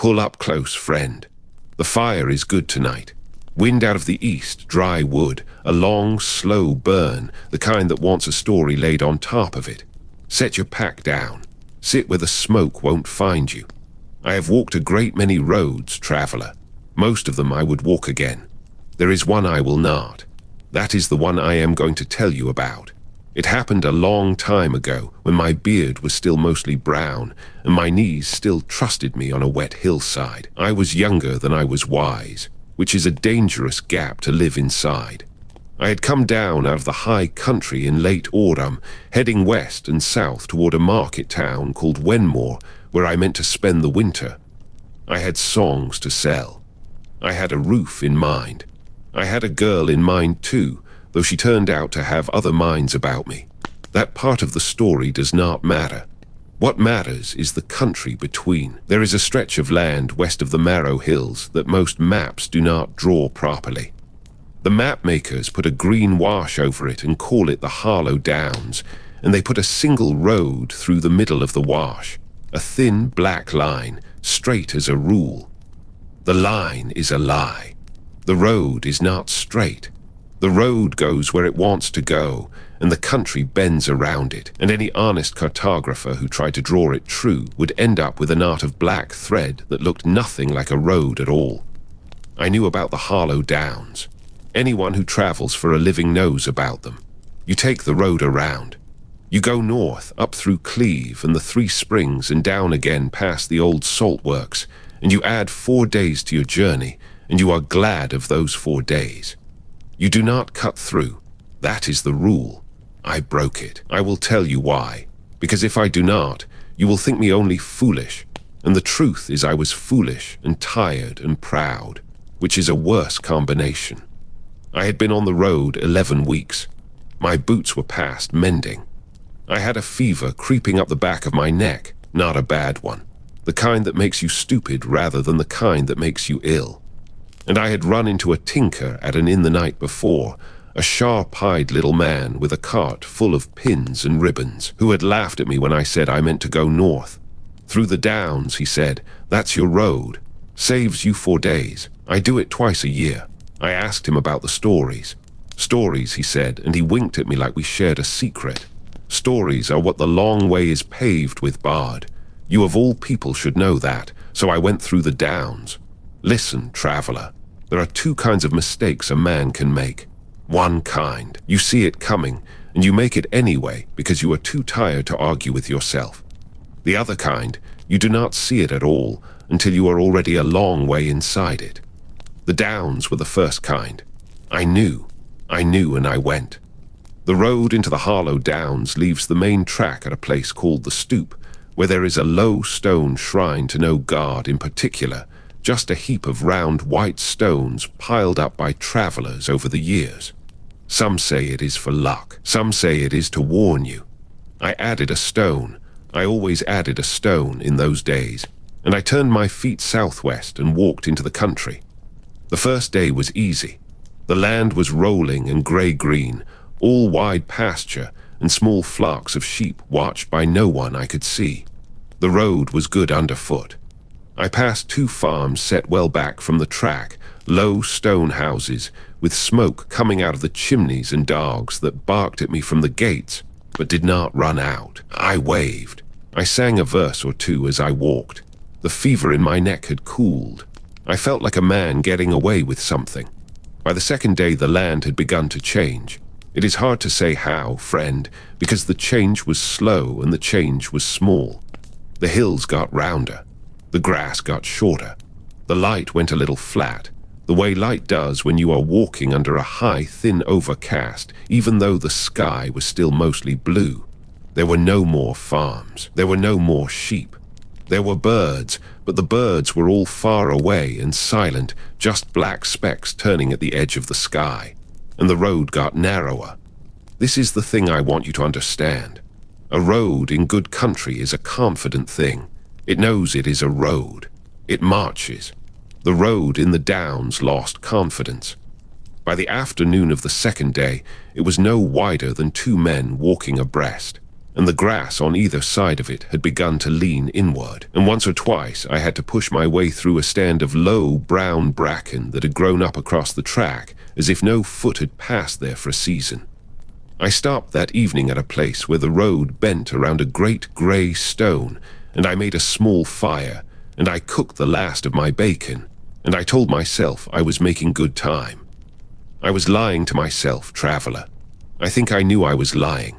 Pull up close, friend. The fire is good tonight. Wind out of the east, dry wood, a long, slow burn, the kind that wants a story laid on top of it. Set your pack down. Sit where the smoke won't find you. I have walked a great many roads, traveler. Most of them I would walk again. There is one I will not. That is the one I am going to tell you about. It happened a long time ago, when my beard was still mostly brown, and my knees still trusted me on a wet hillside. I was younger than I was wise, which is a dangerous gap to live inside. I had come down out of the high country in late autumn, heading west and south toward a market town called Wenmore, where I meant to spend the winter. I had songs to sell. I had a roof in mind. I had a girl in mind too, though she turned out to have other minds about me. That part of the story does not matter. What matters is the country between. There is a stretch of land west of the Marrow Hills that most maps do not draw properly. The map makers put a green wash over it and call it the Harlow Downs, and they put a single road through the middle of the wash, a thin black line, straight as a rule. The line is a lie. The road is not straight. The road goes where it wants to go, and the country bends around it, and any honest cartographer who tried to draw it true would end up with a knot of black thread that looked nothing like a road at all. I knew about the Harlow Downs. Anyone who travels for a living knows about them. You take the road around. You go north, up through Cleve and the Three Springs and down again past the old salt works, and you add 4 days to your journey, and you are glad of those 4 days. You do not cut through. That is the rule. I broke it. I will tell you why. Because if I do not, you will think me only foolish, and the truth is I was foolish and tired and proud, which is a worse combination. I had been on the road 11 weeks. My boots were past mending. I had a fever creeping up the back of my neck, not a bad one, the kind that makes you stupid rather than the kind that makes you ill. And I had run into a tinker at an inn the night before, a sharp-eyed little man with a cart full of pins and ribbons, who had laughed at me when I said I meant to go north. Through the downs, he said, that's your road. Saves you 4 days. I do it twice a year. I asked him about the stories. Stories, he said, and he winked at me like we shared a secret. Stories are what the long way is paved with, Bard. You of all people should know that, so I went through the downs. Listen, traveler, there are 2 kinds of mistakes a man can make. One kind, you see it coming, and you make it anyway because you are too tired to argue with yourself. The other kind, you do not see it at all until you are already a long way inside it. The downs were the first kind. I knew, and I went. The road into the Harlow Downs leaves the main track at a place called the Stoop, where there is a low stone shrine to no god in particular, just a heap of round white stones piled up by travelers over the years. Some say it is for luck. Some say it is to warn you. I added a stone. I always added a stone in those days, and I turned my feet southwest and walked into the country. The first day was easy. The land was rolling and grey-green, all wide pasture and small flocks of sheep watched by no one I could see. The road was good underfoot. I passed 2 farms set well back from the track, low stone houses with smoke coming out of the chimneys and dogs that barked at me from the gates but did not run out. I waved. I sang a verse or 2 as I walked. The fever in my neck had cooled. I felt like a man getting away with something. By the second day the land had begun to change. It is hard to say how, friend, because the change was slow and the change was small. The hills got rounder. The grass got shorter. The light went a little flat, the way light does when you are walking under a high, thin overcast, even though the sky was still mostly blue. There were no more farms. There were no more sheep. There were birds, but the birds were all far away and silent, just black specks turning at the edge of the sky. And the road got narrower. This is the thing I want you to understand. A road in good country is a confident thing. It knows it is a road. It marches. The road in the downs lost confidence. By the afternoon of the second day, it was no wider than 2 men walking abreast. and the grass on either side of it had begun to lean inward, and once or twice I had to push my way through a stand of low brown bracken that had grown up across the track as if no foot had passed there for a season. I stopped that evening at a place where the road bent around a great grey stone, and I made a small fire, and I cooked the last of my bacon, and I told myself I was making good time. I was lying to myself, traveller. I think I knew I was lying.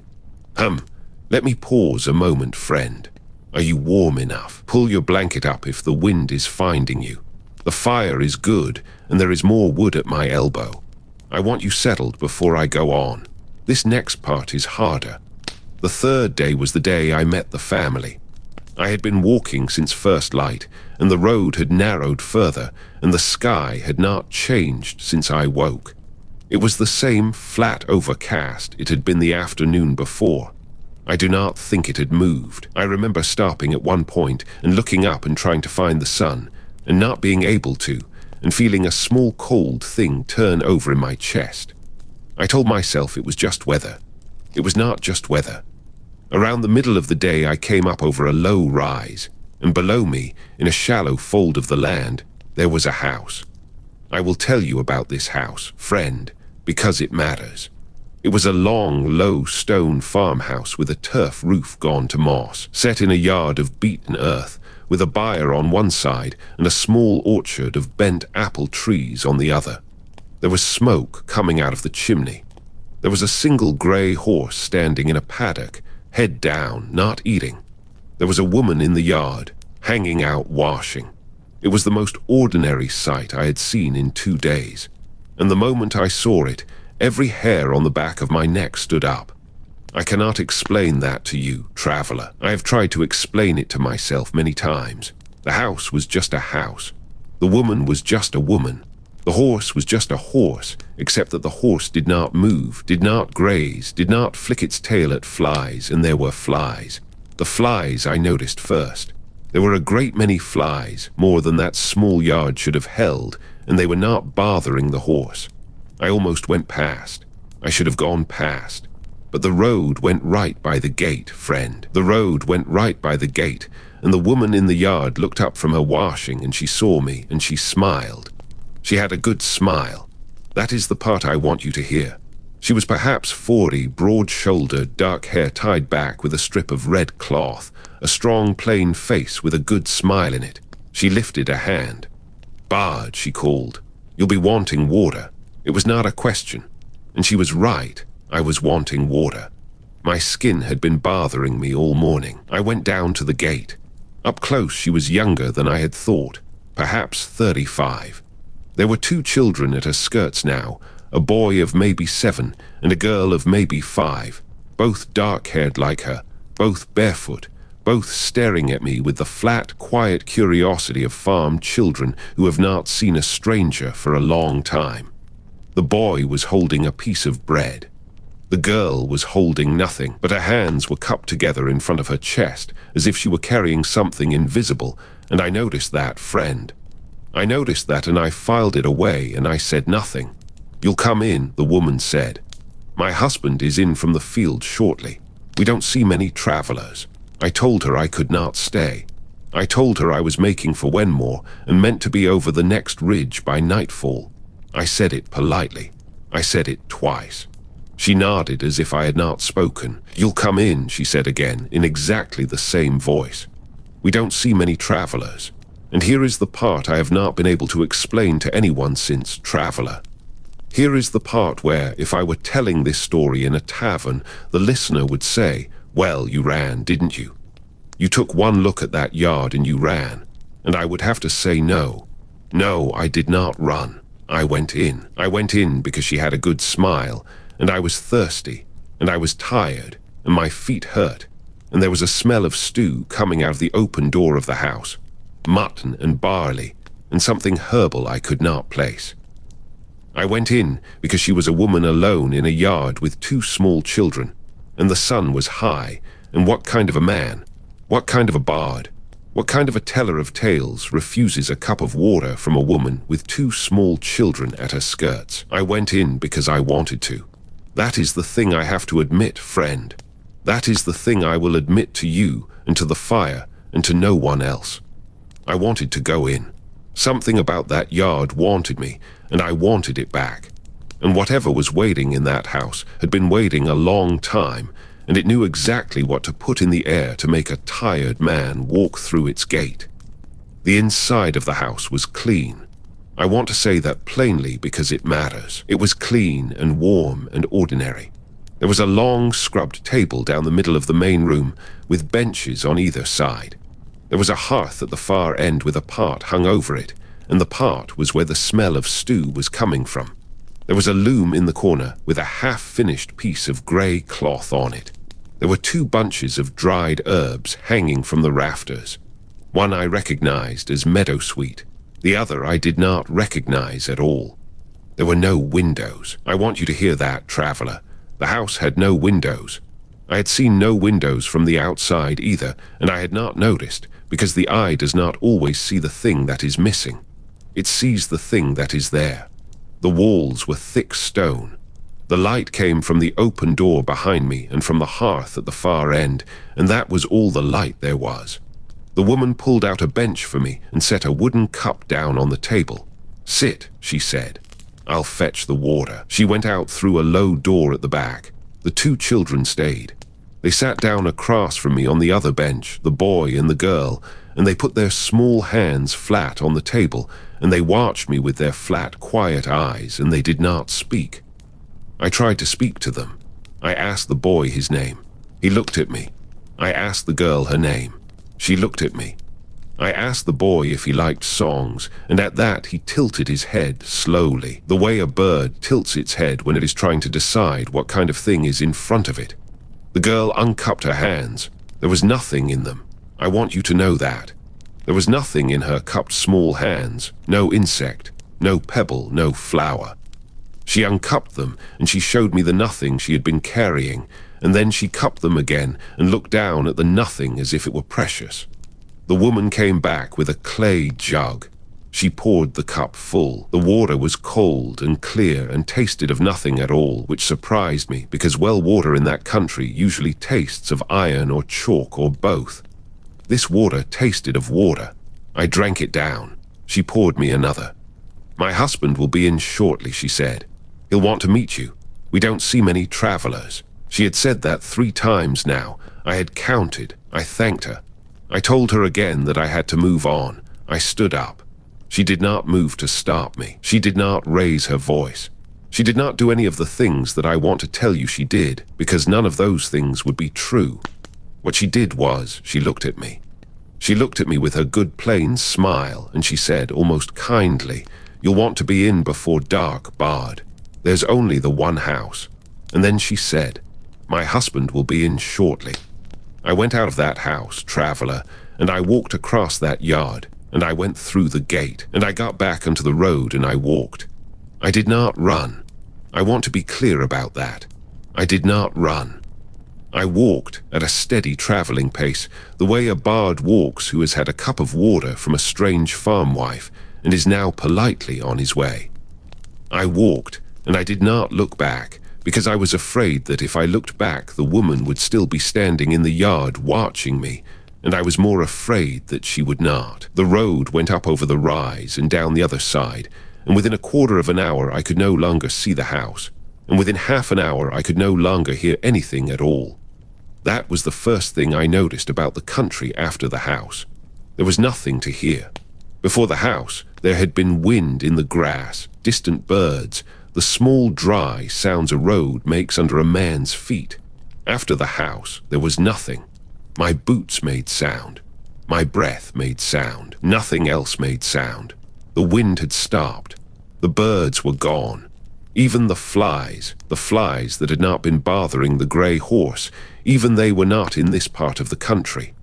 Let me pause a moment, friend. Are you warm enough? Pull your blanket up if the wind is finding you. The fire is good, and there is more wood at my elbow. I want you settled before I go on. This next part is harder. The third day was the day I met the family. I had been walking since first light, and the road had narrowed further, and the sky had not changed since I woke. It was the same flat overcast it had been the afternoon before. I do not think it had moved. I remember stopping at one point and looking up and trying to find the sun, and not being able to, and feeling a small cold thing turn over in my chest. I told myself it was just weather. It was not just weather. Around the middle of the day I came up over a low rise, and below me, in a shallow fold of the land, there was a house. I will tell you about this house, friend, because it matters. It was a long, low stone farmhouse with a turf roof gone to moss, set in a yard of beaten earth, with a byre on one side and a small orchard of bent apple trees on the other. There was smoke coming out of the chimney. There was a single grey horse standing in a paddock, head down, not eating. There was a woman in the yard, hanging out washing. It was the most ordinary sight I had seen in 2 days, and the moment I saw it, every hair on the back of my neck stood up. I cannot explain that to you, traveller. I have tried to explain it to myself many times. The house was just a house. The woman was just a woman. The horse was just a horse, except that the horse did not move, did not graze, did not flick its tail at flies, and there were flies. The flies I noticed first. There were a great many flies, more than that small yard should have held, and they were not bothering the horse. I almost went past. I should have gone past. But the road went right by the gate, friend. The road went right by the gate, and the woman in the yard looked up from her washing, and she saw me, and she smiled. She had a good smile. That is the part I want you to hear. She was perhaps 40, broad-shouldered, dark hair tied back with a strip of red cloth, a strong, plain face with a good smile in it. She lifted a hand. "Bard," she called. "You'll be wanting water." It was not a question, and she was right. I was wanting water. My skin had been bothering me all morning. I went down to the gate. Up close, she was younger than I had thought, perhaps 35. There were 2 children at her skirts now, a boy of maybe 7 and a girl of maybe 5, both dark-haired like her, both barefoot, both staring at me with the flat, quiet curiosity of farm children who have not seen a stranger for a long time. The boy was holding a piece of bread. The girl was holding nothing, but her hands were cupped together in front of her chest, as if she were carrying something invisible, and I noticed that, friend. I noticed that, and I filed it away, and I said nothing. "You'll come in," the woman said. "My husband is in from the field shortly. We don't see many travelers." I told her I could not stay. I told her I was making for Wenmore, and meant to be over the next ridge by nightfall. I said it politely. I said it twice. She nodded as if I had not spoken. "You'll come in," she said again, in exactly the same voice. "We don't see many travelers. And here is the part I have not been able to explain to anyone since, traveller. Here is the part where, if I were telling this story in a tavern, the listener would say, 'Well, you ran, didn't you? You took one look at that yard and you ran.' And I would have to say no. No, I did not run. I went in. I went in because she had a good smile, and I was thirsty, and I was tired, and my feet hurt, and there was a smell of stew coming out of the open door of the house, mutton and barley, and something herbal I could not place. I went in because she was a woman alone in a yard with 2 small children, and the sun was high, and what kind of a man, what kind of a bard, what kind of a teller of tales refuses a cup of water from a woman with 2 small children at her skirts? I went in because I wanted to. That is the thing I have to admit, friend. That is the thing I will admit to you and to the fire and to no one else. I wanted to go in. Something about that yard wanted me, and I wanted it back. And whatever was waiting in that house had been waiting a long time, and it knew exactly what to put in the air to make a tired man walk through its gate. The inside of the house was clean. I want to say that plainly because it matters. It was clean and warm and ordinary. There was a long scrubbed table down the middle of the main room with benches on either side. There was a hearth at the far end with a part hung over it, and the part was where the smell of stew was coming from. There was a loom in the corner with a half-finished piece of grey cloth on it. There were 2 bunches of dried herbs hanging from the rafters. One I recognized as meadowsweet. The other I did not recognize at all. There were no windows. I want you to hear that, traveler. The house had no windows. I had seen no windows from the outside either, and I had not noticed, because the eye does not always see the thing that is missing. It sees the thing that is there. The walls were thick stone. The light came from the open door behind me and from the hearth at the far end, and that was all the light there was. The woman pulled out a bench for me and set a wooden cup down on the table. "Sit," she said. "I'll fetch the water." She went out through a low door at the back. The 2 children stayed. They sat down across from me on the other bench, the boy and the girl, and they put their small hands flat on the table, and they watched me with their flat, quiet eyes, and they did not speak. I tried to speak to them. I asked the boy his name. He looked at me. I asked the girl her name. She looked at me. I asked the boy if he liked songs, and at that he tilted his head slowly, the way a bird tilts its head when it is trying to decide what kind of thing is in front of it. The girl uncupped her hands. There was nothing in them. I want you to know that. There was nothing in her cupped small hands, no insect, no pebble, no flower. She uncupped them, and she showed me the nothing she had been carrying, and then she cupped them again and looked down at the nothing as if it were precious. The woman came back with a clay jug. She poured the cup full. The water was cold and clear and tasted of nothing at all, which surprised me because well water in that country usually tastes of iron or chalk or both. This water tasted of water. I drank it down. She poured me another. "My husband will be in shortly," she said. "He'll want to meet you. We don't see many travelers." She had said that 3 times now. I had counted. I thanked her. I told her again that I had to move on. I stood up. She did not move to stop me. She did not raise her voice. She did not do any of the things that I want to tell you she did, because none of those things would be true. What she did was, she looked at me. She looked at me with her good plain smile, and she said, almost kindly, "You'll want to be in before dark, Bard. There's only the one house." And then she said, "My husband will be in shortly." I went out of that house, traveler, and I walked across that yard, and I went through the gate, and I got back onto the road and I walked. I did not run. I want to be clear about that. I did not run. I walked at a steady traveling pace, the way a bard walks who has had a cup of water from a strange farm wife and is now politely on his way. I walked, and I did not look back, because I was afraid that if I looked back, the woman would still be standing in the yard watching me, and I was more afraid that she would not. The road went up over the rise and down the other side, and within a quarter of an hour I could no longer see the house, and within half an hour I could no longer hear anything at all. That was the first thing I noticed about the country after the house. There was nothing to hear. Before the house, there had been wind in the grass, distant birds, the small dry sounds a road makes under a man's feet. After the house, there was nothing. My boots made sound. My breath made sound. Nothing else made sound. The wind had stopped. The birds were gone. Even the flies that had not been bothering the grey horse, even they were not in this part of the country.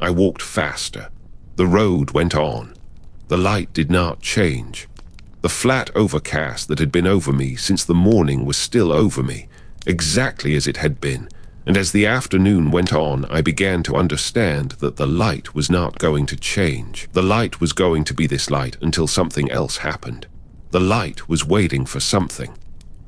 I walked faster. The road went on. The light did not change. The flat overcast that had been over me since the morning was still over me, exactly as it had been, and as the afternoon went on, I began to understand that the light was not going to change. The light was going to be this light until something else happened. The light was waiting for something.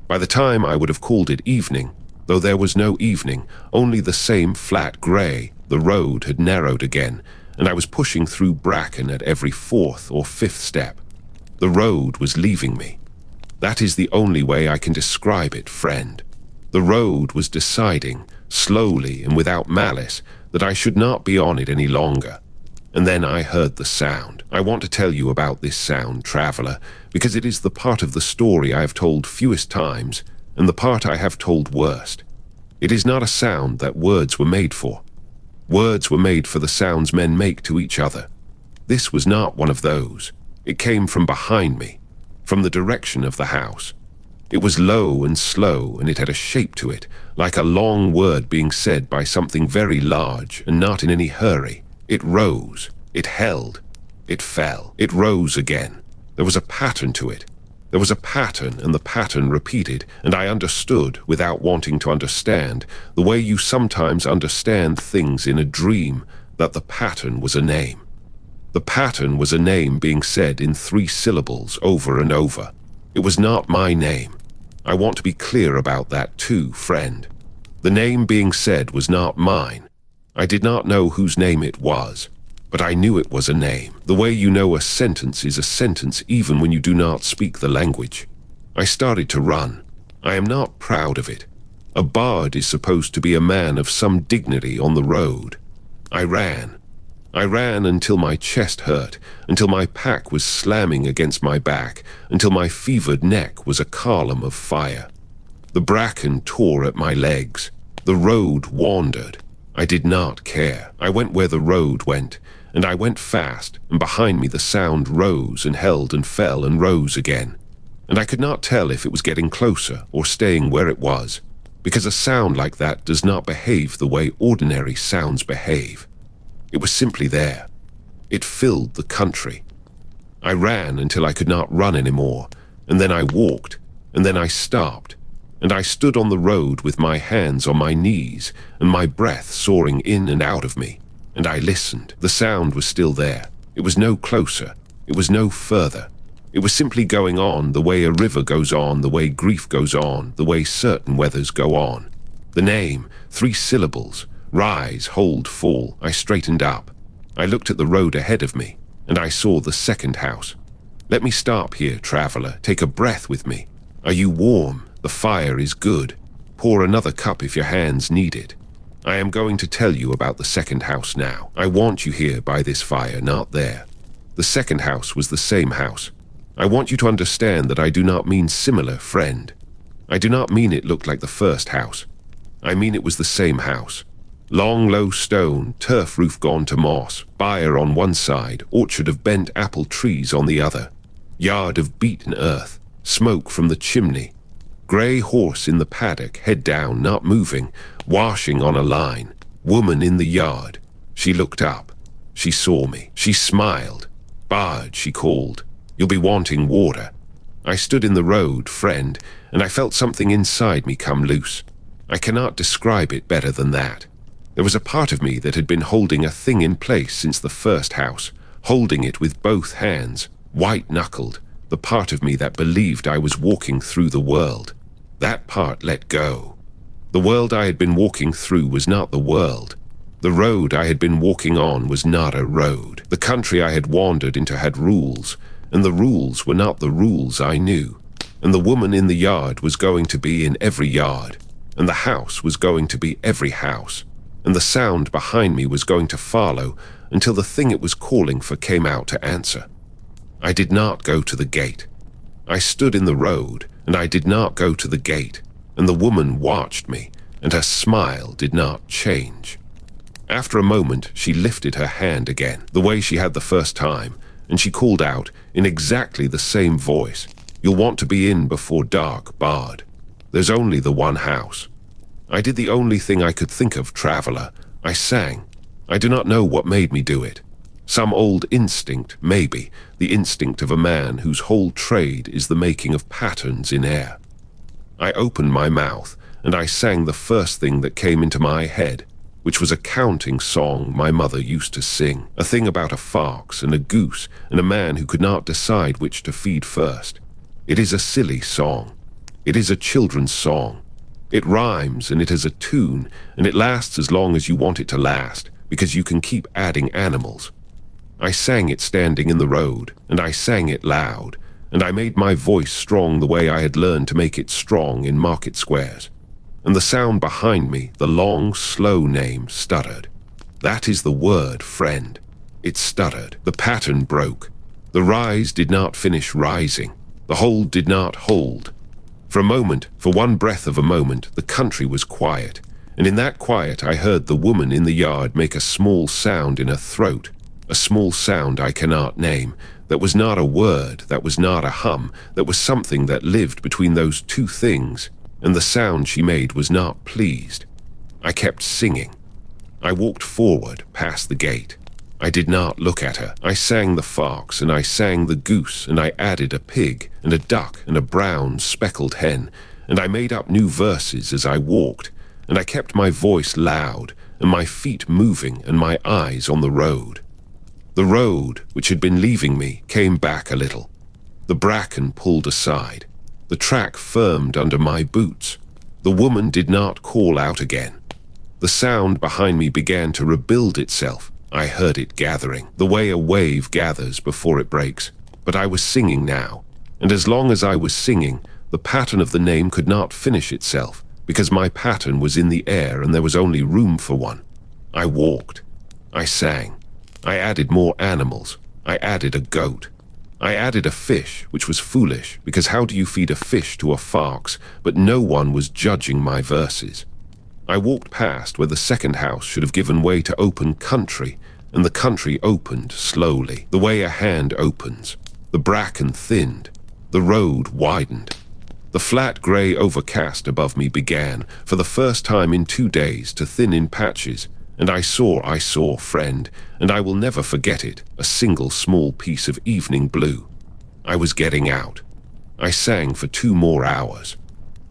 By the time I would have called it evening, Though there was no evening, only the same flat grey, the road had narrowed again, and I was pushing through bracken at every fourth or fifth step. The road was leaving me. That is the only way I can describe it, friend. The road was deciding, slowly and without malice, that I should not be on it any longer. And then I heard the sound. I want to tell you about this sound, traveler, because it is the part of the story I have told fewest times, and the part I have told worst. It is not a sound that words were made for. Words were made for the sounds men make to each other. This was not one of those. It came from behind me, from the direction of the house. It was low and slow, and it had a shape to it, like a long word being said by something very large and not in any hurry. It rose, it held, it fell, it rose again. There was a pattern to it. There was a pattern, and the pattern repeated, and I understood, without wanting to understand, the way you sometimes understand things in a dream, that the pattern was a name. The pattern was a name being said in 3 syllables over and over. It was not my name. I want to be clear about that too, friend. The name being said was not mine. I did not know whose name it was, but I knew it was a name. The way you know a sentence is a sentence even when you do not speak the language. I started to run. I am not proud of it. A bard is supposed to be a man of some dignity on the road. I ran. I ran until my chest hurt, until my pack was slamming against my back, until my fevered neck was a column of fire. The bracken tore at my legs. The road wandered. I did not care. I went where the road went, and I went fast, and behind me the sound rose and held and fell and rose again. And I could not tell if it was getting closer or staying where it was, because a sound like that does not behave the way ordinary sounds behave. It was simply there. It filled the country. I ran until I could not run anymore, and then I walked, and then I stopped, and I stood on the road with my hands on my knees and my breath soaring in and out of me, and I listened. The sound was still there. It was no closer. It was no further. It was simply going on the way a river goes on, the way grief goes on, the way certain weathers go on. The name, 3 syllables, rise, hold, fall. I straightened up. I looked at the road ahead of me, and I saw the second house. Let me stop here, traveler. Take a breath with me. Are you warm? The fire is good. Pour another cup if your hands need it. I am going to tell you about the second house now. I want you here by this fire, not there. The second house was the same house. I want you to understand that I do not mean similar, friend. I do not mean it looked like the first house. I mean it was the same house. Long, low stone, turf roof gone to moss, byre on one side, orchard of bent apple trees on the other, yard of beaten earth, smoke from the chimney, grey horse in the paddock, head down, not moving, washing on a line, woman in the yard. She looked up. She saw me. She smiled. Bard, she called. You'll be wanting water. I stood in the road, friend, and I felt something inside me come loose. I cannot describe it better than that. There was a part of me that had been holding a thing in place since the first house, holding it with both hands, white-knuckled, the part of me that believed I was walking through the world. That part let go. The world I had been walking through was not the world. The road I had been walking on was not a road. The country I had wandered into had rules, and the rules were not the rules I knew. And the woman in the yard was going to be in every yard, and the house was going to be every house. And the sound behind me was going to follow until the thing it was calling for came out to answer. I did not go to the gate. I stood in the road, and I did not go to the gate, and the woman watched me, and her smile did not change. After a moment, she lifted her hand again, the way she had the first time, and she called out, in exactly the same voice, "You'll want to be in before dark, Bard. There's only the one house." I did the only thing I could think of, traveler. I sang. I do not know what made me do it. Some old instinct, maybe, the instinct of a man whose whole trade is the making of patterns in air. I opened my mouth, and I sang the first thing that came into my head, which was a counting song my mother used to sing, a thing about a fox and a goose and a man who could not decide which to feed first. It is a silly song. It is a children's song. It rhymes and it has a tune, and it lasts as long as you want it to last, because you can keep adding animals. I sang it standing in the road, and I sang it loud, and I made my voice strong the way I had learned to make it strong in market squares. And the sound behind me, the long, slow name, stuttered. That is the word, friend. It stuttered. The pattern broke. The rise did not finish rising. The hold did not hold. For a moment, for one breath of a moment, the country was quiet, and in that quiet I heard the woman in the yard make a small sound in her throat, a small sound I cannot name, that was not a word, that was not a hum, that was something that lived between those two things, and the sound she made was not pleased. I kept singing. I walked forward, past the gate. I did not look at her. I sang the fox, and I sang the goose, and I added a pig, and a duck, and a brown speckled hen, and I made up new verses as I walked, and I kept my voice loud, and my feet moving, and my eyes on the road. The road, which had been leaving me, came back a little. The bracken pulled aside. The track firmed under my boots. The woman did not call out again. The sound behind me began to rebuild itself. I heard it gathering, the way a wave gathers before it breaks. But I was singing now, and as long as I was singing, the pattern of the name could not finish itself, because my pattern was in the air and there was only room for one. I walked. I sang. I added more animals. I added a goat. I added a fish, which was foolish, because how do you feed a fish to a fox? But no one was judging my verses. I walked past where the second house should have given way to open country, and the country opened slowly, the way a hand opens. The bracken thinned. The road widened. The flat grey overcast above me began, for the first time in 2 days, to thin in patches, and I saw, friend, and I will never forget it, a single small piece of evening blue. I was getting out. I sang for 2 more hours.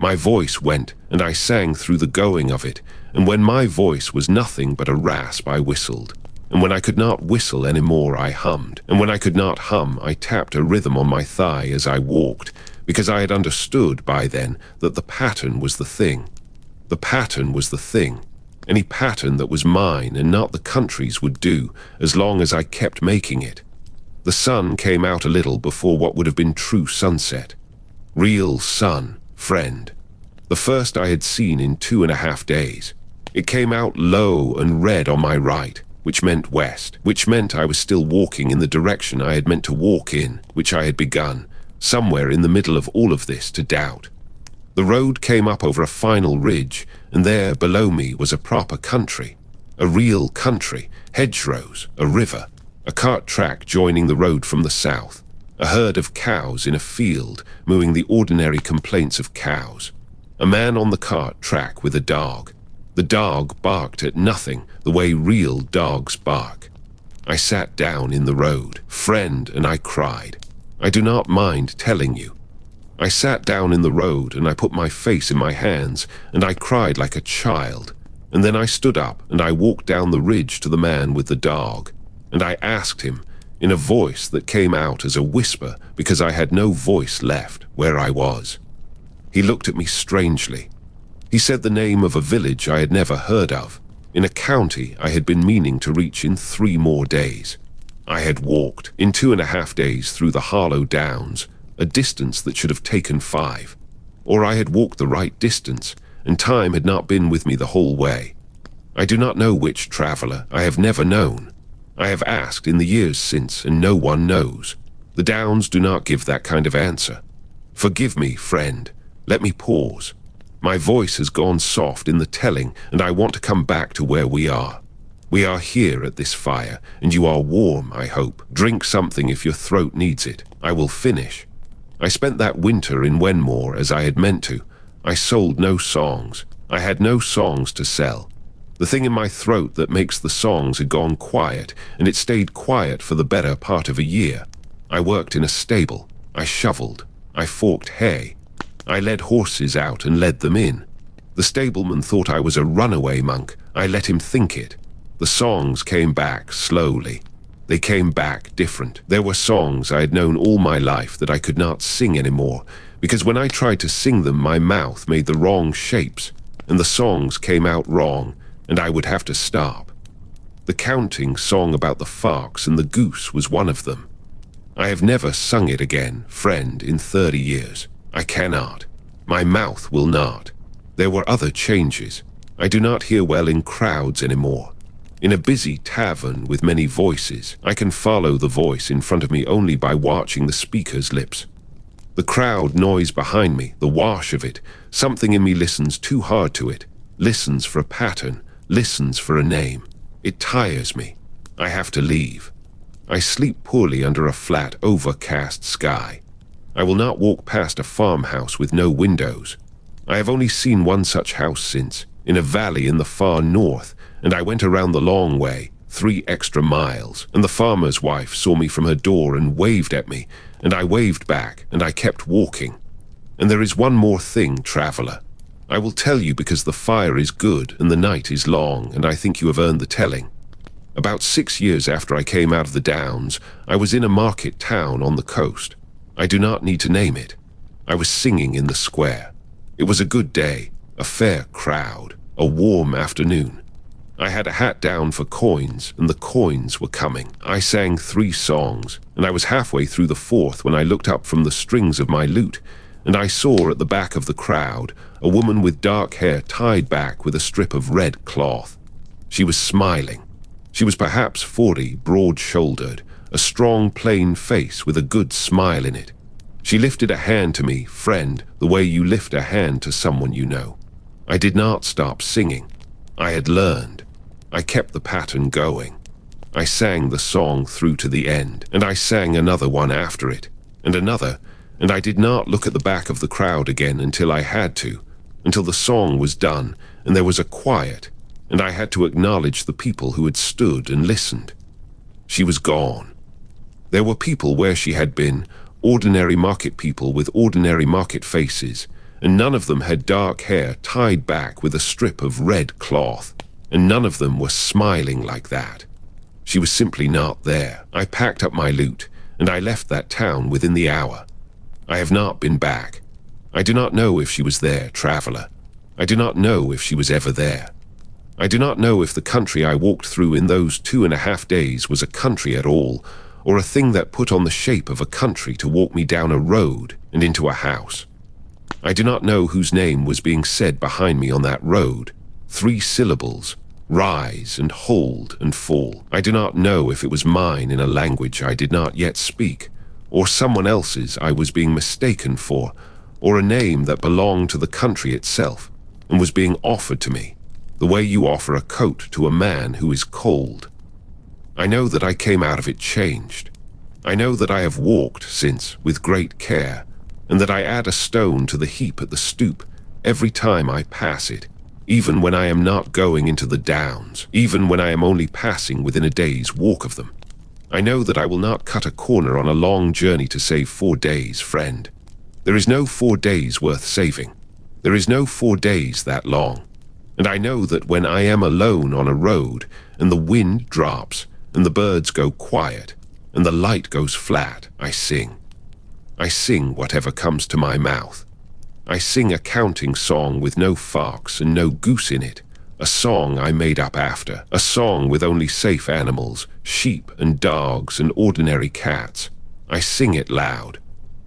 My voice went, and I sang through the going of it, and when my voice was nothing but a rasp, I whistled. And when I could not whistle any more, I hummed. And when I could not hum, I tapped a rhythm on my thigh as I walked, because I had understood by then that the pattern was the thing. The pattern was the thing. Any pattern that was mine and not the country's would do, as long as I kept making it. The sun came out a little before what would have been true sunset. Real sun, friend. The first I had seen in 2.5 days. It came out low and red on my right, which meant west, which meant I was still walking in the direction I had meant to walk in, which I had begun, somewhere in the middle of all of this, to doubt. The road came up over a final ridge, and there below me was a proper country, a real country, hedgerows, a river, a cart track joining the road from the south, a herd of cows in a field mooing the ordinary complaints of cows, a man on the cart track with a dog. The dog barked at nothing the way real dogs bark. I sat down in the road, friend, and I cried. I do not mind telling you. I sat down in the road and I put my face in my hands and I cried like a child. And then I stood up and I walked down the ridge to the man with the dog. And I asked him, in a voice that came out as a whisper because I had no voice left, where I was. He looked at me strangely. He said the name of a village I had never heard of, in a county I had been meaning to reach in 3 more days. I had walked in 2.5 days through the Harlow Downs, a distance that should have taken 5. Or I had walked the right distance, and time had not been with me the whole way. I do not know which traveller. I have never known. I have asked in the years since, and no one knows. The Downs do not give that kind of answer. Forgive me, friend. Let me pause. My voice has gone soft in the telling, and I want to come back to where we are. We are here at this fire, and you are warm, I hope. Drink something if your throat needs it. I will finish. I spent that winter in Wenmore as I had meant to. I sold no songs. I had no songs to sell. The thing in my throat that makes the songs had gone quiet, and it stayed quiet for the better part of a year. I worked in a stable. I shoveled. I forked hay. I led horses out and led them in. The stableman thought I was a runaway monk. I let him think it. The songs came back slowly. They came back different. There were songs I had known all my life that I could not sing anymore, because when I tried to sing them, my mouth made the wrong shapes, and the songs came out wrong, and I would have to stop. The counting song about the fox and the goose was one of them. I have never sung it again, friend, in 30 years. I cannot. My mouth will not. There were other changes. I do not hear well in crowds anymore. In a busy tavern with many voices, I can follow the voice in front of me only by watching the speaker's lips. The crowd noise behind me, the wash of it, something in me listens too hard to it, listens for a pattern, listens for a name. It tires me. I have to leave. I sleep poorly under a flat, overcast sky. I will not walk past a farmhouse with no windows. I have only seen one such house since, in a valley in the far north, and I went around the long way, 3 extra miles, and the farmer's wife saw me from her door and waved at me, and I waved back, and I kept walking. And there is one more thing, traveler. I will tell you because the fire is good and the night is long, and I think you have earned the telling. About 6 years after I came out of the Downs, I was in a market town on the coast. I do not need to name it. I was singing in the square. It was a good day, a fair crowd, a warm afternoon. I had a hat down for coins, and the coins were coming. I sang 3 songs, and I was halfway through the 4th when I looked up from the strings of my lute, and I saw at the back of the crowd a woman with dark hair tied back with a strip of red cloth. She was smiling. She was perhaps 40, broad-shouldered, a strong, plain face with a good smile in it. She lifted a hand to me, friend, the way you lift a hand to someone you know. I did not stop singing. I had learned. I kept the pattern going. I sang the song through to the end, and I sang another one after it, and another, and I did not look at the back of the crowd again until I had to, until the song was done, and there was a quiet, and I had to acknowledge the people who had stood and listened. She was gone. There were people where she had been, ordinary market people with ordinary market faces, and none of them had dark hair tied back with a strip of red cloth, and none of them were smiling like that. She was simply not there. I packed up my loot, and I left that town within the hour. I have not been back. I do not know if she was there, traveler. I do not know if she was ever there. I do not know if the country I walked through in those 2.5 days was a country at all, or a thing that put on the shape of a country to walk me down a road and into a house. I do not know whose name was being said behind me on that road. 3 syllables, rise and hold and fall. I do not know if it was mine in a language I did not yet speak, or someone else's I was being mistaken for, or a name that belonged to the country itself and was being offered to me, the way you offer a coat to a man who is cold. I know that I came out of it changed. I know that I have walked since with great care, and that I add a stone to the heap at the stoop every time I pass it, even when I am not going into the Downs, even when I am only passing within a day's walk of them. I know that I will not cut a corner on a long journey to save 4 days, friend. There is no 4 days worth saving. There is no 4 days that long. And I know that when I am alone on a road, and the wind drops, and the birds go quiet, and the light goes flat, I sing. I sing whatever comes to my mouth. I sing a counting song with no fox and no goose in it, a song I made up after, a song with only safe animals, sheep and dogs and ordinary cats. I sing it loud.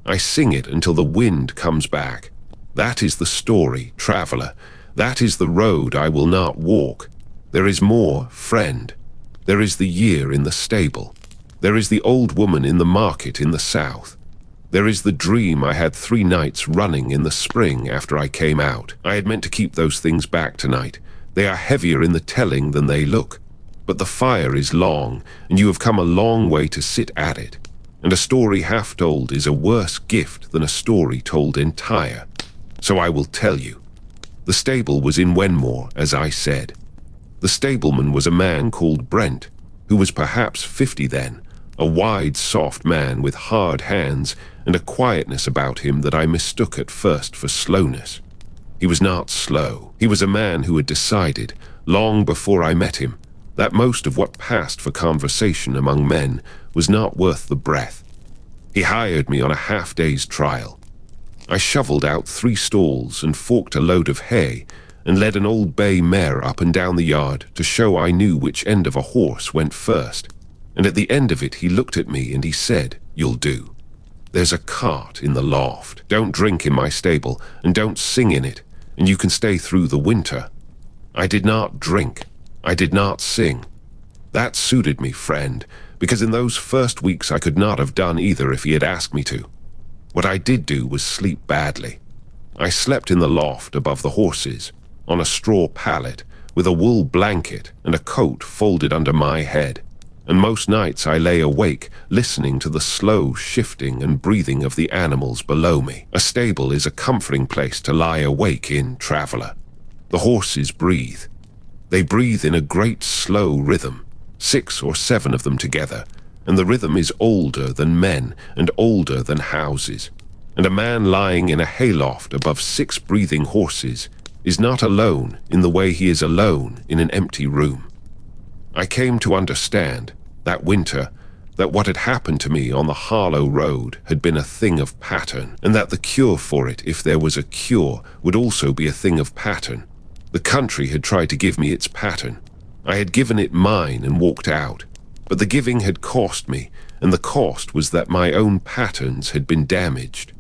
I sing it until the wind comes back. That is the story, traveler. That is the road I will not walk. There is more, friend. There is the year in the stable. There is the old woman in the market in the south. There is the dream I had 3 nights running in the spring after I came out. I had meant to keep those things back tonight. They are heavier in the telling than they look. But the fire is long, and you have come a long way to sit at it. And a story half told is a worse gift than a story told entire. So I will tell you. The stable was in Wenmore, as I said. The stableman was a man called Brent, who was perhaps 50 then, a wide, soft man with hard hands and a quietness about him that I mistook at first for slowness. He was not slow. He was a man who had decided, long before I met him, that most of what passed for conversation among men was not worth the breath. He hired me on a half-day's trial. I shoveled out 3 stalls and forked a load of hay and led an old bay mare up and down the yard to show I knew which end of a horse went first. And at the end of it he looked at me and he said, "You'll do. There's a cart in the loft. Don't drink in my stable and don't sing in it, and you can stay through the winter." I did not drink. I did not sing. That suited me, friend, because in those first weeks I could not have done either if he had asked me to. What I did do was sleep badly. I slept in the loft above the horses, on a straw pallet, with a wool blanket and a coat folded under my head. And most nights I lay awake, listening to the slow shifting and breathing of the animals below me. A stable is a comforting place to lie awake in, traveler. The horses breathe. They breathe in a great slow rhythm, 6 or 7 of them together, and the rhythm is older than men and older than houses. And a man lying in a hayloft above 6 breathing horses is not alone in the way he is alone in an empty room. I came to understand, that winter, that what had happened to me on the Harlow Road had been a thing of pattern, and that the cure for it, if there was a cure, would also be a thing of pattern. The country had tried to give me its pattern. I had given it mine and walked out, but the giving had cost me, and the cost was that my own patterns had been damaged.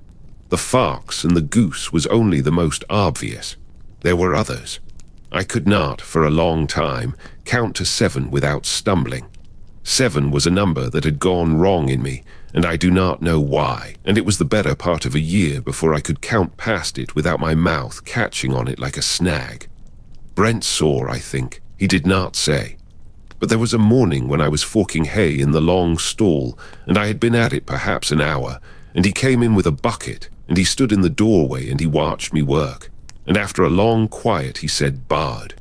The fox and the goose was only the most obvious. There were others. I could not, for a long time, count to 7 without stumbling. 7 was a number that had gone wrong in me, and I do not know why, and it was the better part of a year before I could count past it without my mouth catching on it like a snag. Brent saw, I think. He did not say. But there was a morning when I was forking hay in the long stall, and I had been at it perhaps an hour, and he came in with a bucket, and he stood in the doorway and he watched me work. And after a long quiet he said, "Bard,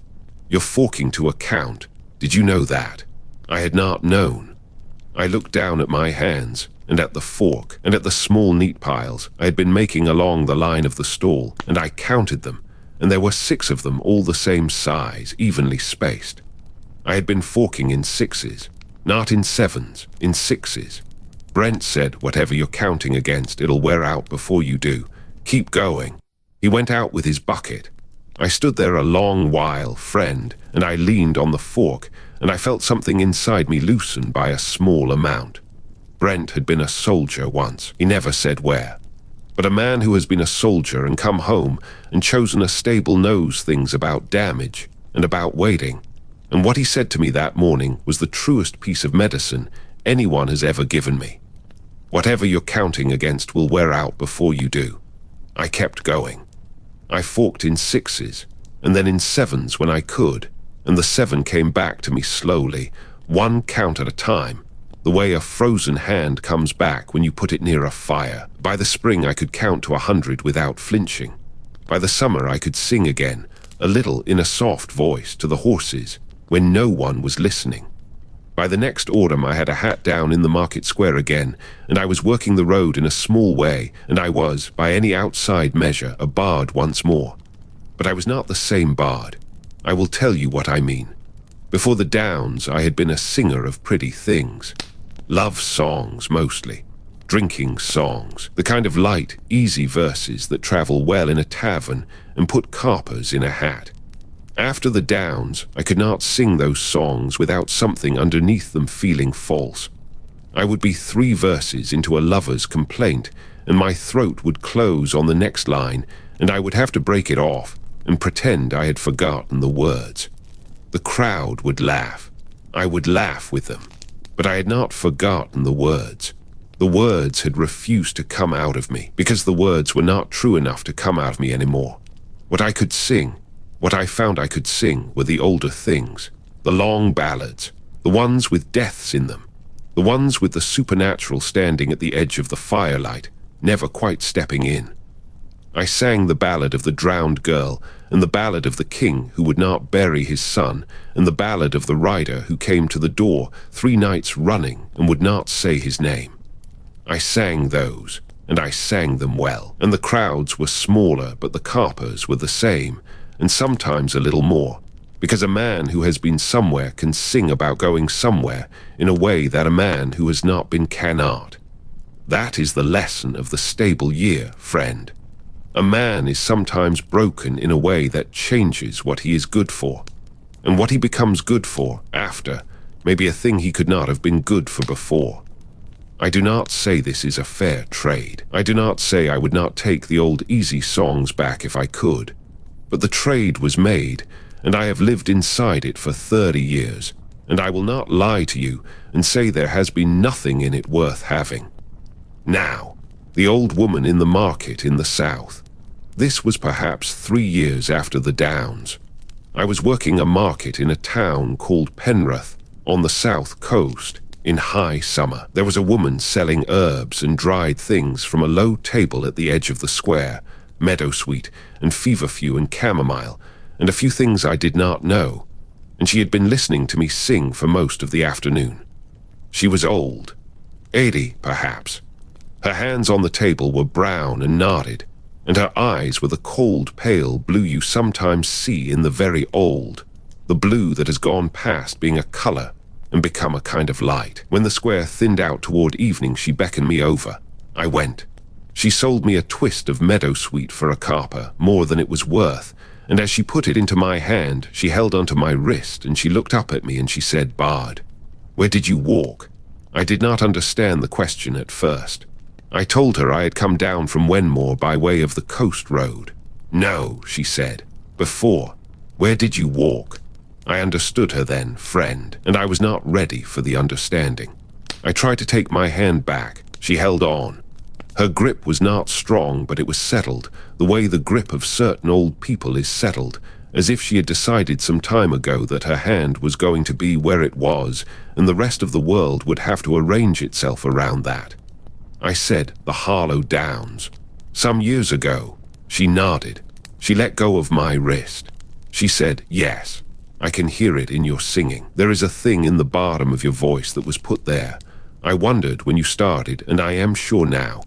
you're forking to account. Did you know that?" I had not known. I looked down at my hands, and at the fork, and at the small neat piles I had been making along the line of the stall, and I counted them, and there were 6 of them all the same size, evenly spaced. I had been forking in 6s, not in 7s, in 6s. Brent said, "Whatever you're counting against, it'll wear out before you do. Keep going." He went out with his bucket. I stood there a long while, friend, and I leaned on the fork, and I felt something inside me loosen by a small amount. Brent had been a soldier once. He never said where. But a man who has been a soldier and come home and chosen a stable knows things about damage and about waiting. And what he said to me that morning was the truest piece of medicine anyone has ever given me. Whatever you're counting against will wear out before you do. I kept going. I forked in 6s, and then in 7s when I could, and the 7 came back to me slowly, 1 count at a time, the way a frozen hand comes back when you put it near a fire. By the spring I could count to 100 without flinching. By the summer I could sing again, a little in a soft voice, to the horses, when no one was listening. By the next autumn I had a hat down in the market square again, and I was working the road in a small way, and I was, by any outside measure, a bard once more. But I was not the same bard. I will tell you what I mean. Before the Downs I had been a singer of pretty things. Love songs mostly. Drinking songs. The kind of light, easy verses that travel well in a tavern and put coppers in a hat. After the Downs, I could not sing those songs without something underneath them feeling false. I would be 3 verses into a lover's complaint, and my throat would close on the next line, and I would have to break it off and pretend I had forgotten the words. The crowd would laugh. I would laugh with them. But I had not forgotten the words. The words had refused to come out of me, because the words were not true enough to come out of me anymore. What I could sing, what I found I could sing, were the older things, the long ballads, the ones with deaths in them, the ones with the supernatural standing at the edge of the firelight, never quite stepping in. I sang the ballad of the drowned girl, and the ballad of the king who would not bury his son, and the ballad of the rider who came to the door 3 nights running and would not say his name. I sang those, and I sang them well, and the crowds were smaller, but the coppers were the same, and sometimes a little more. because a man who has been somewhere can sing about going somewhere in a way that a man who has not been cannot. That is the lesson of the stable year, friend. A man is sometimes broken in a way that changes what he is good for, and what he becomes good for after may be a thing he could not have been good for before. I do not say this is a fair trade. I do not say I would not take the old easy songs back if I could. But the trade was made, and I have lived inside it for 30 years, and I will not lie to you and say there has been nothing in it worth having. Now, the old woman in the market in the south. This was perhaps 3 years after the Downs. I was working a market in a town called Penrith on the south coast. In high summer, there was a woman selling herbs and dried things from a low table at the edge of the square, meadowsweet and feverfew and chamomile, and a few things I did not know, and she had been listening to me sing for most of the afternoon. She was old, 80 perhaps. Her hands on the table were brown and knotted, and her eyes were the cold, pale blue you sometimes see in the very old, the blue that has gone past being a color and become a kind of light. When the square thinned out toward evening, she beckoned me over. I went. She sold me a twist of meadowsweet for a copper, more than it was worth, and as she put it into my hand, she held onto my wrist, and she looked up at me and she said, "Bard, where did you walk?" I did not understand the question at first. I told her I had come down from Wenmore by way of the coast road. "No," she said, "before. Where did you walk?" I understood her then, friend, and I was not ready for the understanding. I tried to take my hand back. She held on. Her grip was not strong, but it was settled, the way the grip of certain old people is settled, as if she had decided some time ago that her hand was going to be where it was, and the rest of the world would have to arrange itself around that. I said, "The Harlow Downs." "Some years ago." She nodded. She let go of my wrist. She said, "Yes. I can hear it in your singing. There is a thing in the bottom of your voice that was put there. I wondered when you started, and I am sure now."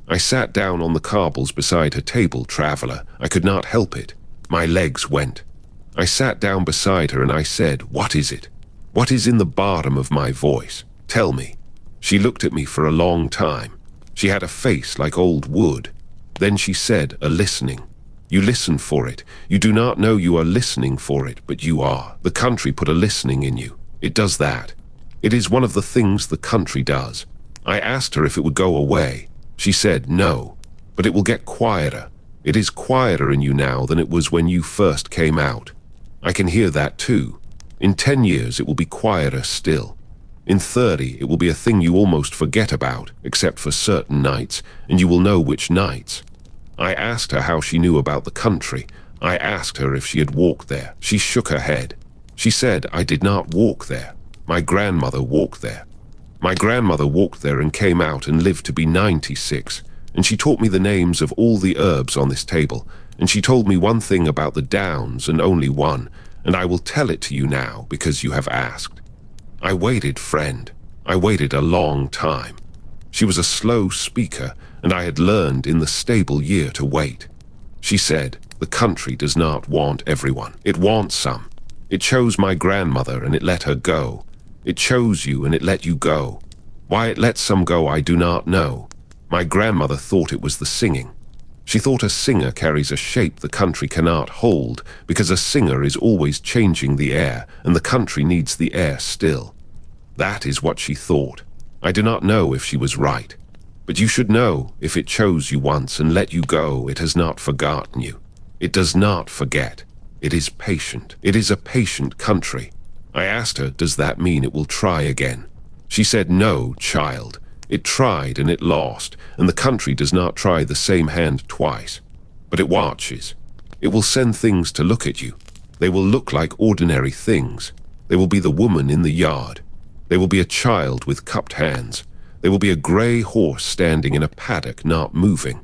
I sat down on the cobbles beside her table, traveler. I could not help it. My legs went. I sat down beside her and I said, "What is it? What is in the bottom of my voice? Tell me." She looked at me for a long time. She had a face like old wood. Then she said, "A listening. You listen for it. You do not know you are listening for it, but you are. The country put a listening in you. It does that. It is one of the things the country does." I asked her if it would go away. She said, "No, but it will get quieter. It is quieter in you now than it was when you first came out. I can hear that too. In 10 years it will be quieter still. In 30 it will be a thing you almost forget about, except for certain nights, and you will know which nights." I asked her how she knew about the country. I asked her if she had walked there. She shook her head. She said, "I did not walk there. My grandmother walked there. My grandmother walked there and came out and lived to be 96, and she taught me the names of all the herbs on this table, and she told me one thing about the Downs, and only one, and I will tell it to you now because you have asked." I waited, friend. I waited a long time. She was a slow speaker, and I had learned in the stable year to wait. She said, "The country does not want everyone. It wants some. It chose my grandmother and it let her go. It chose you and it let you go. Why it let some go I do not know. My grandmother thought it was the singing. She thought a singer carries a shape the country cannot hold, because a singer is always changing the air, and the country needs the air still. That is what she thought. I do not know if she was right. But you should know, if it chose you once and let you go, it has not forgotten you. It does not forget. It is patient. It is a patient country. I asked her, does that mean it will try again? She said, "No, child. It tried and it lost, and the country does not try the same hand twice. But it watches. It will send things to look at you. They will look like ordinary things. They will be the woman in the yard. They will be a child with cupped hands. They will be a grey horse standing in a paddock not moving.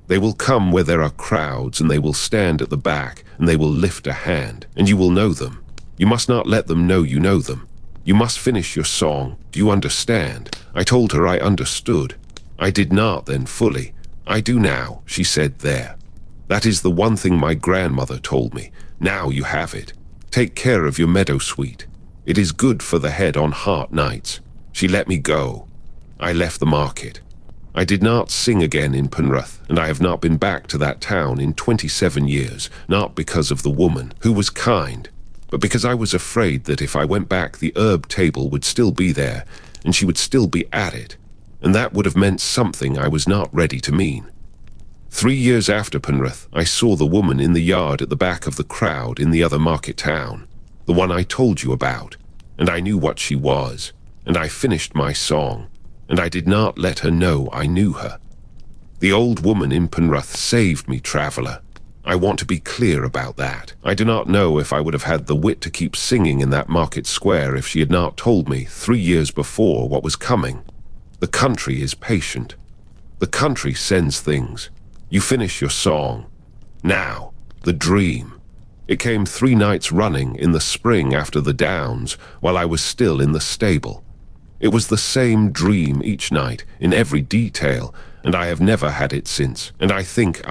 They will come where there are crowds, and they will stand at the back, and they will lift a hand, and you will know them. You must not let them know you know them. You must finish your song. Do you understand?" I told her I understood. I did not then fully. "I do now," she said there. "That is the one thing my grandmother told me. Now you have it. Take care of your meadowsweet. It is good for the head on hot nights. She let me go. I left the market. I did not sing again in Penrith, and I have not been back to that town in 27 years, not because of the woman, who was kind, but because I was afraid that if I went back the herb table would still be there, and she would still be at it, and that would have meant something I was not ready to mean. 3 years after Penrith, I saw the woman in the yard at the back of the crowd in the other market town, the one I told you about, and I knew what she was, and I finished my song, and I did not let her know I knew her. The old woman in Penrith saved me, traveller. I want to be clear about that. I do not know if I would have had the wit to keep singing in that market square if she had not told me 3 years before what was coming. The country is patient. The country sends things. You finish your song. Now, the dream. It came 3 nights running in the spring after the downs, while I was still in the stable. It was the same dream each night, in every detail, and I have never had it since. And I think,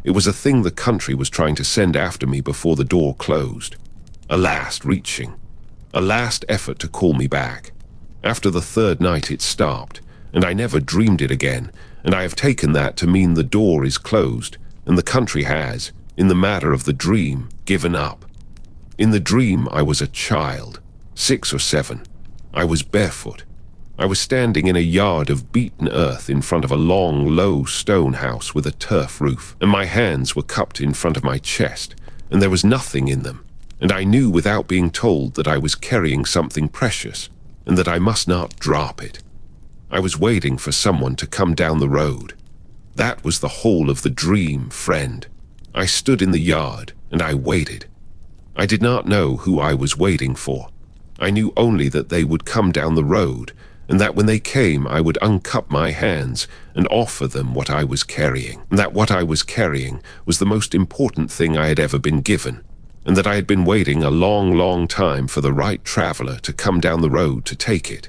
it was a thing the country was trying to send after me before the door closed. A last reaching. A last effort to call me back. After the 3rd night it stopped, and I never dreamed it again, and I have taken that to mean the door is closed, and the country has, in the matter of the dream, given up. In the dream I was a child, 6 or 7. I was barefoot. I was standing in a yard of beaten earth in front of a long, low stone house with a turf roof, and my hands were cupped in front of my chest, and there was nothing in them, and I knew without being told that I was carrying something precious, and that I must not drop it. I was waiting for someone to come down the road. That was the whole of the dream, friend. I stood in the yard, and I waited. I did not know who I was waiting for. I knew only that they would come down the road, and that when they came I would uncup my hands and offer them what I was carrying, and that what I was carrying was the most important thing I had ever been given, and that I had been waiting a long, long time for the right traveller to come down the road to take it.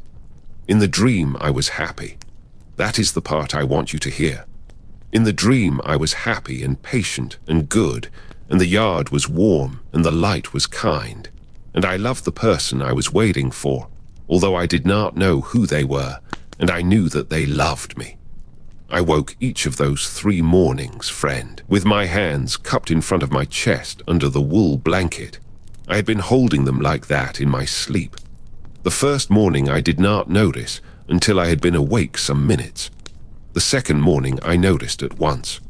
In the dream I was happy. That is the part I want you to hear. In the dream I was happy and patient and good, and the yard was warm and the light was kind, and I loved the person I was waiting for, although I did not know who they were, and I knew that they loved me. I woke each of those 3 mornings, friend, with my hands cupped in front of my chest under the wool blanket. I had been holding them like that in my sleep. The first morning I did not notice until I had been awake some minutes. The second morning I noticed at once.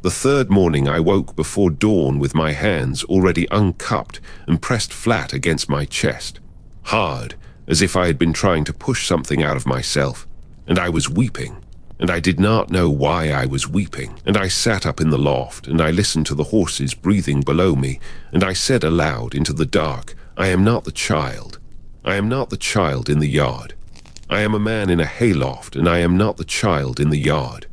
The third morning I woke before dawn with my hands already uncupped and pressed flat against my chest, hard, as if I had been trying to push something out of myself, and I was weeping, and I did not know why I was weeping, and I sat up in the loft, and I listened to the horses breathing below me, and I said aloud into the dark, I am not the child. I am not the child in the yard. I am a man in a hayloft, and I am not the child in the yard.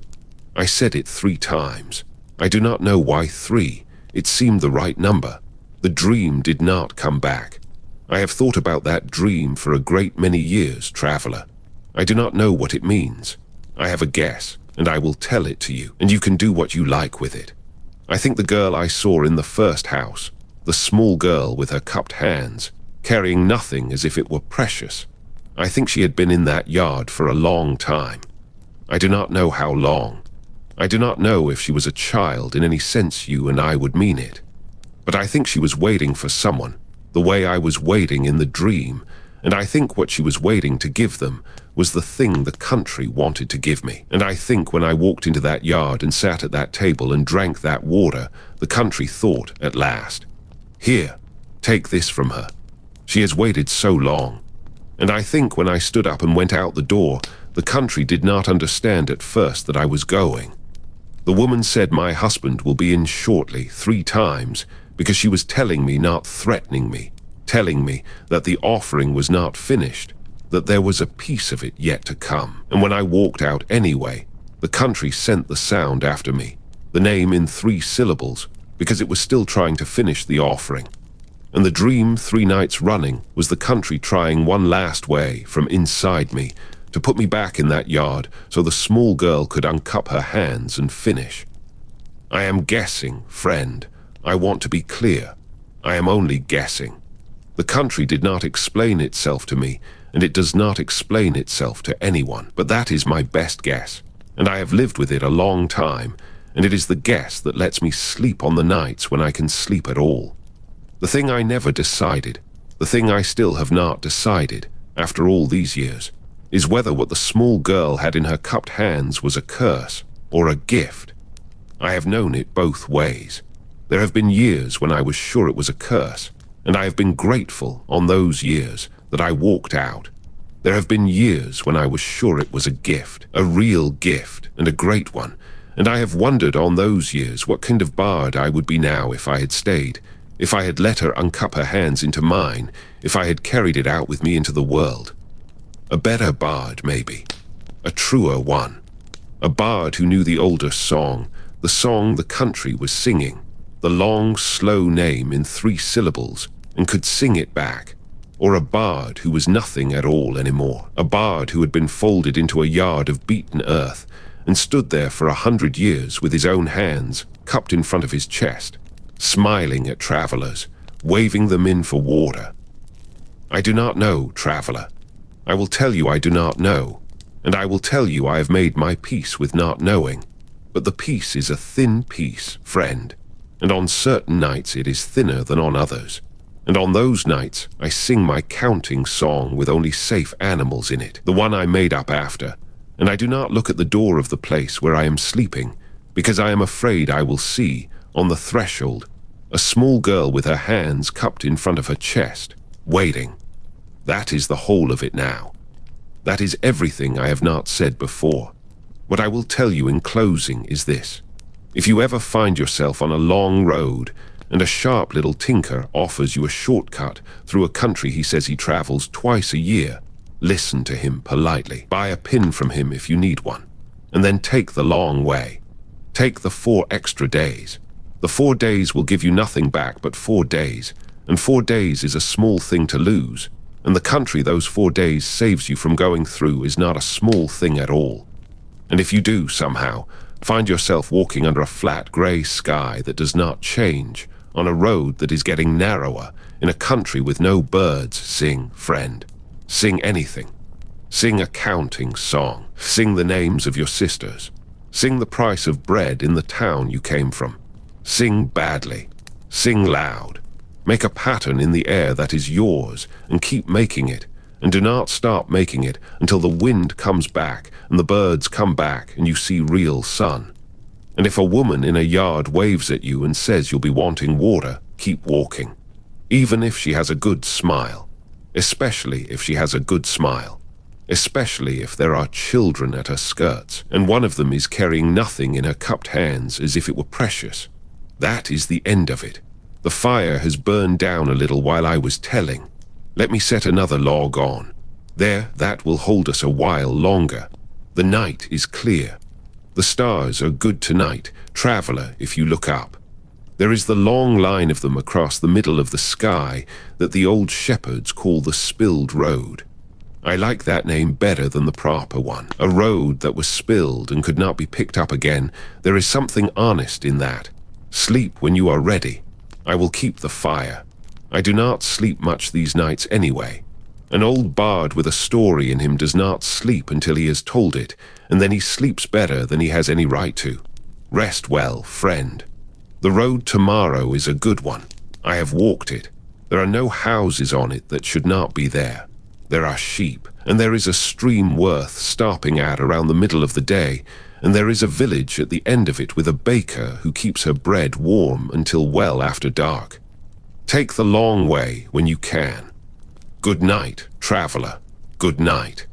I said it 3 times. I do not know why 3. It seemed the right number. The dream did not come back. I have thought about that dream for a great many years, traveller. I do not know what it means. I have a guess, and I will tell it to you, and you can do what you like with it. I think the girl I saw in the first house, the small girl with her cupped hands, carrying nothing as if it were precious, I think she had been in that yard for a long time. I do not know how long. I do not know if she was a child in any sense you and I would mean it. But I think she was waiting for someone, the way I was waiting in the dream, and I think what she was waiting to give them was the thing the country wanted to give me. And I think when I walked into that yard and sat at that table and drank that water, the country thought at last, here, take this from her. She has waited so long. And I think when I stood up and went out the door, the country did not understand at first that I was going. The woman said my husband will be in shortly 3 times, because she was telling me, not threatening me, telling me that the offering was not finished, that there was a piece of it yet to come. And when I walked out anyway, the country sent the sound after me, the name in 3 syllables, because it was still trying to finish the offering. And the dream 3 nights running was the country trying one last way from inside me to put me back in that yard so the small girl could uncup her hands and finish. I am guessing, friend. I want to be clear. I am only guessing. The country did not explain itself to me, and it does not explain itself to anyone. But that is my best guess, and I have lived with it a long time, and it is the guess that lets me sleep on the nights when I can sleep at all. The thing I never decided, the thing I still have not decided, after all these years, is whether what the small girl had in her cupped hands was a curse or a gift. I have known it both ways. There have been years when I was sure it was a curse, and I have been grateful on those years that I walked out. There have been years when I was sure it was a gift, a real gift, and a great one, and I have wondered on those years what kind of bard I would be now if I had stayed, if I had let her uncup her hands into mine, if I had carried it out with me into the world. A better bard, maybe. A truer one. A bard who knew the older song the country was singing, the long, slow name in 3 syllables, and could sing it back. Or a bard who was nothing at all anymore. A bard who had been folded into a yard of beaten earth and stood there for 100 years with his own hands cupped in front of his chest, smiling at travelers, waving them in for water. I do not know, traveler. I will tell you I do not know, and I will tell you I have made my peace with not knowing. But the peace is a thin peace, friend, and on certain nights it is thinner than on others. And on those nights I sing my counting song with only safe animals in it, the one I made up after, and I do not look at the door of the place where I am sleeping, because I am afraid I will see, on the threshold, a small girl with her hands cupped in front of her chest, waiting. That is the whole of it now. That is everything I have not said before. What I will tell you in closing is this. If you ever find yourself on a long road, and a sharp little tinker offers you a shortcut through a country he says he travels twice a year, listen to him politely. Buy a pin from him if you need one, and then take the long way. Take the 4 extra days. The 4 days will give you nothing back but 4 days, and 4 days is a small thing to lose, and the country those 4 days saves you from going through is not a small thing at all. And if you do, somehow, find yourself walking under a flat grey sky that does not change, on a road that is getting narrower, in a country with no birds, sing, friend. Sing anything. Sing a counting song. Sing the names of your sisters. Sing the price of bread in the town you came from. Sing badly. Sing loud. Make a pattern in the air that is yours, and keep making it, and do not stop making it until the wind comes back and the birds come back and you see real sun. And if a woman in a yard waves at you and says you'll be wanting water, keep walking. Even if she has a good smile. Especially if she has a good smile. Especially if there are children at her skirts, and one of them is carrying nothing in her cupped hands as if it were precious. That is the end of it. The fire has burned down a little while I was telling. Let me set another log on. There, that will hold us a while longer. The night is clear. The stars are good tonight, traveler, if you look up. There is the long line of them across the middle of the sky that the old shepherds call the spilled road. I like that name better than the proper one. A road that was spilled and could not be picked up again. There is something honest in that. Sleep when you are ready. I will keep the fire. I do not sleep much these nights anyway. An old bard with a story in him does not sleep until he has told it, and then he sleeps better than he has any right to. Rest well, friend. The road tomorrow is a good one. I have walked it. There are no houses on it that should not be there. There are sheep, and there is a stream worth stopping at around the middle of the day, and there is a village at the end of it with a baker who keeps her bread warm until well after dark. Take the long way when you can. Good night, traveler. Good night.